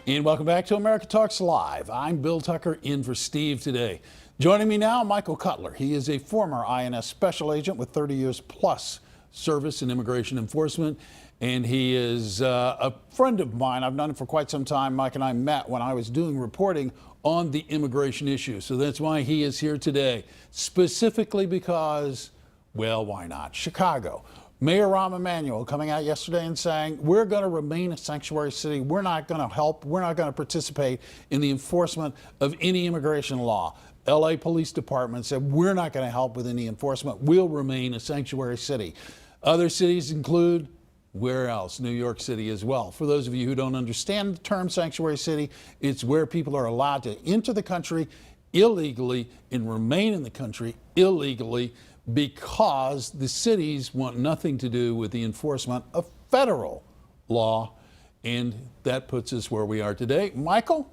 And welcome back to America Talks Live. I'm Bill Tucker in for Steve today. Joining me now, Michael Cutler. He is a former INS special agent with 30 years plus service in immigration enforcement. And he is a friend of mine. I've known him for quite some time. Mike and I met when I was doing reporting on the immigration issue. So that's why he is here today, specifically because, well, why not? Chicago. Mayor Rahm Emanuel coming out yesterday and saying, we're going to remain a sanctuary city. We're not going to help. We're not going to participate in the enforcement of any immigration law. LA Police Department said, we're not going to help with any enforcement. We'll remain a sanctuary city. Other cities include, where else? New York City as well. For those of you who don't understand the term sanctuary city, it's where people are allowed to enter the country illegally and remain in the country illegally, because the cities want nothing to do with the enforcement of federal law. And that puts us where we are today. Michael,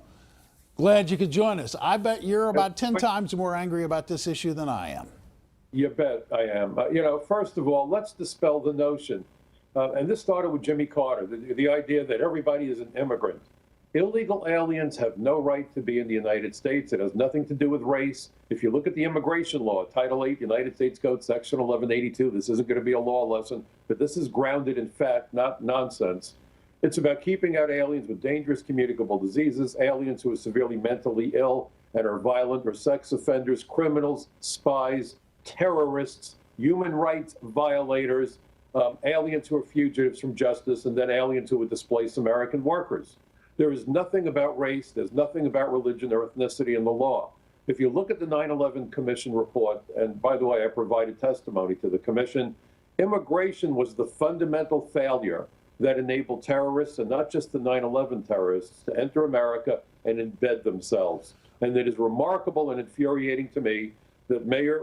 glad you could join us. I bet you're about 10 times more angry about this issue than I am. You bet I am. First of all, let's dispel the notion, and this started with Jimmy Carter, the idea that everybody is an immigrant. Illegal aliens have no right to be in the United States. It has nothing to do with race. If you look at the immigration law, Title 8, United States Code, Section 1182, this isn't going to be a law lesson, but this is grounded in fact, not nonsense. It's about keeping out aliens with dangerous communicable diseases, aliens who are severely mentally ill and are violent or sex offenders, criminals, spies, terrorists, human rights violators, aliens who are fugitives from justice, and then aliens who would displace American workers. There is nothing about race, there's nothing about religion or ethnicity in the law. If you look at the 9/11 Commission report, and by the way, I provided testimony to the Commission, immigration was the fundamental failure that enabled terrorists, and not just the 9/11 terrorists, to enter America and embed themselves. And it is remarkable and infuriating to me that Mayor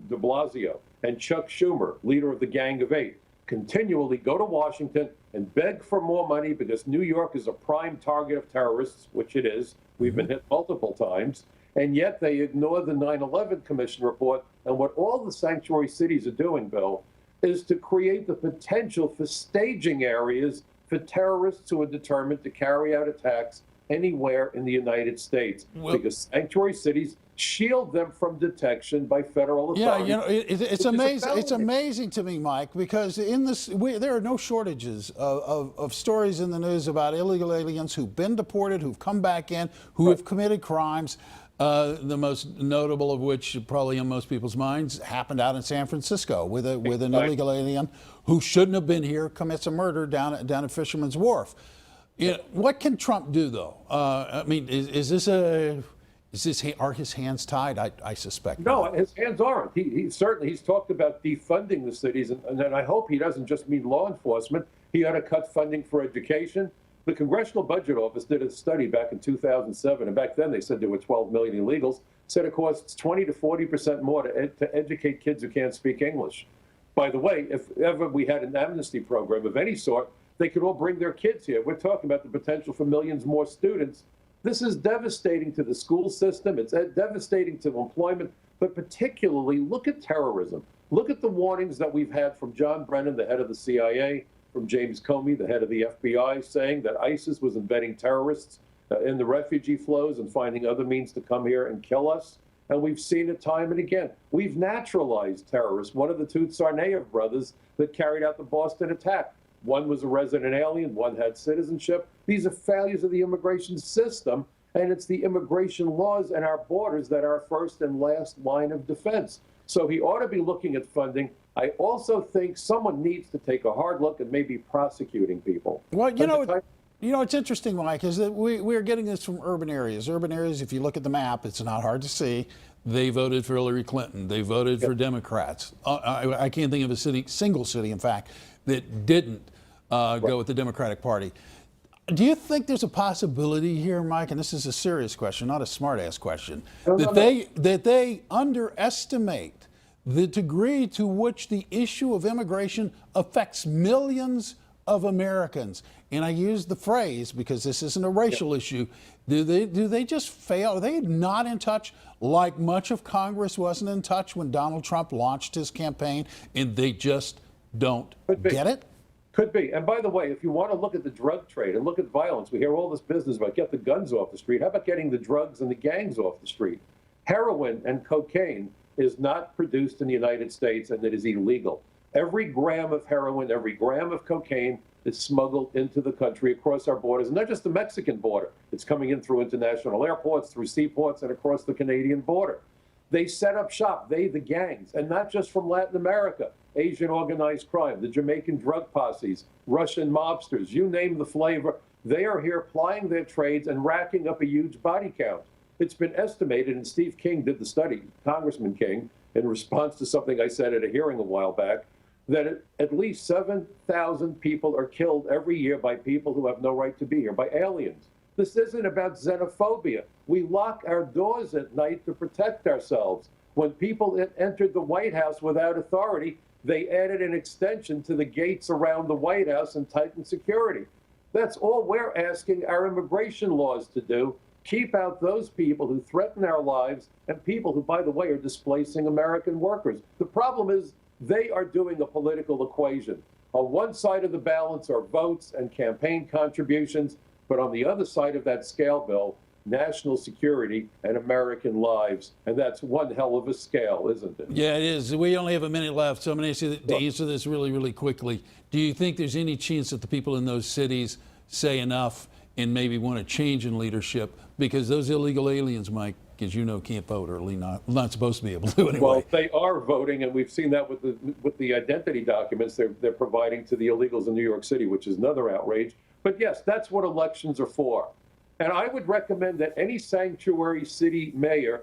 de Blasio and Chuck Schumer, leader of the Gang of Eight, continually go to Washington and beg for more money because New York is a prime target of terrorists, which it is. We've been hit multiple times. And yet they ignore the 9/11 Commission report. And what all the sanctuary cities are doing, Bill, is to create the potential for staging areas for terrorists who are determined to carry out attacks anywhere in the United States. Because sanctuary cities shield them from detection by federal authorities. Yeah, it's amazing. It's amazing to me, Mike, because in this, there are no shortages of stories in the news about illegal aliens who've been deported, who've come back in, who have committed crimes. The most notable of which, probably in most people's minds, happened out in San Francisco with an illegal alien who shouldn't have been here, commits a murder down at Fisherman's Wharf. What can Trump do, though? I mean, are his hands tied? I suspect. No, not. his hands aren't. He's talked about defunding the cities, and I hope he doesn't just mean law enforcement. He ought to cut funding for education. The Congressional Budget Office did a study back in 2007, and back then they said there were 12 million illegals, said it costs 20 to 40% more to educate kids who can't speak English. By the way, if ever we had an amnesty program of any sort, they could all bring their kids here. We're talking about the potential for millions more students. This is devastating to the school system. It's devastating to employment, but particularly look at terrorism. Look at the warnings that we've had from John Brennan, the head of the CIA, from James Comey, the head of the FBI, saying that ISIS was embedding terrorists in the refugee flows and finding other means to come here and kill us. And we've seen it time and again. We've naturalized terrorists. One of the two Tsarnaev brothers that carried out the Boston attack. One was a resident alien, one had citizenship. These are failures of the immigration system, and it's the immigration laws and our borders that are our first and last line of defense. So he ought to be looking at funding. I also think someone needs to take a hard look at maybe prosecuting people. Well, it's interesting, Mike, is that we're getting this from urban areas. Urban areas, if you look at the map, it's not hard to see. They voted for Hillary Clinton. They voted for Democrats. I can't think of a single city, in fact, that didn't go with the Democratic Party. Do you think there's a possibility here, Mike, and this is a serious question, not a smart-ass question, that they underestimate the degree to which the issue of immigration affects millions of Americans? And I use the phrase because this isn't a racial issue. Do they just fail? Are they not in touch, like much of Congress wasn't in touch when Donald Trump launched his campaign, and they just don't get it? Could be. And by the way, if you want to look at the drug trade and look at violence, we hear all this business about get the guns off the street. How about getting the drugs and the gangs off the street? Heroin and cocaine is not produced in the United States, and it is illegal. Every gram of heroin, every gram of cocaine is smuggled into the country across our borders, and not just the Mexican border. It's coming in through international airports, through seaports, and across the Canadian border. They set up shop, the gangs, and not just from Latin America. Asian organized crime, the Jamaican drug posses, Russian mobsters, you name the flavor. They are here plying their trades and racking up a huge body count. It's been estimated, and Steve King did the study, Congressman King, in response to something I said at a hearing a while back, that at least 7,000 people are killed every year by people who have no right to be here, by aliens. This isn't about xenophobia. We lock our doors at night to protect ourselves. When people entered the White House without authority, they added an extension to the gates around the White House and tightened security. That's all we're asking our immigration laws to do. Keep out those people who threaten our lives and people who, by the way, are displacing American workers. The problem is they are doing a political equation. On one side of the balance are votes and campaign contributions, but on the other side of that scale, Bill, national security and American lives. And that's one hell of a scale, isn't it? Yeah, it is. We only have a minute left, so I'm going to ask you to answer this really, really quickly. Do you think there's any chance that the people in those cities say enough and maybe want to change in leadership? Because those illegal aliens, Mike, as you know, can't vote, or at least not supposed to be able to anyway. Well, they are voting, and we've seen that with the identity documents they're providing to the illegals in New York City, which is another outrage. But yes, that's what elections are for. And I would recommend that any sanctuary city mayor,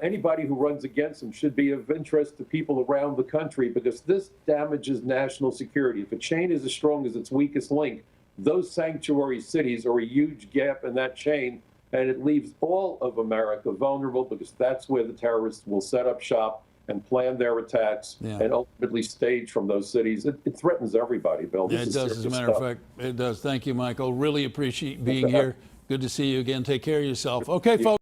anybody who runs against them, should be of interest to people around the country, because this damages national security. If a chain is as strong as its weakest link, those sanctuary cities are a huge gap in that chain, and it leaves all of America vulnerable, because that's where the terrorists will set up shop and plan their attacks and ultimately stage from those cities. It threatens everybody, Bill. Yeah, it does, as a matter of fact. It does. Thank you, Michael. Really appreciate being here. Good to see you again. Take care of yourself. Okay, folks.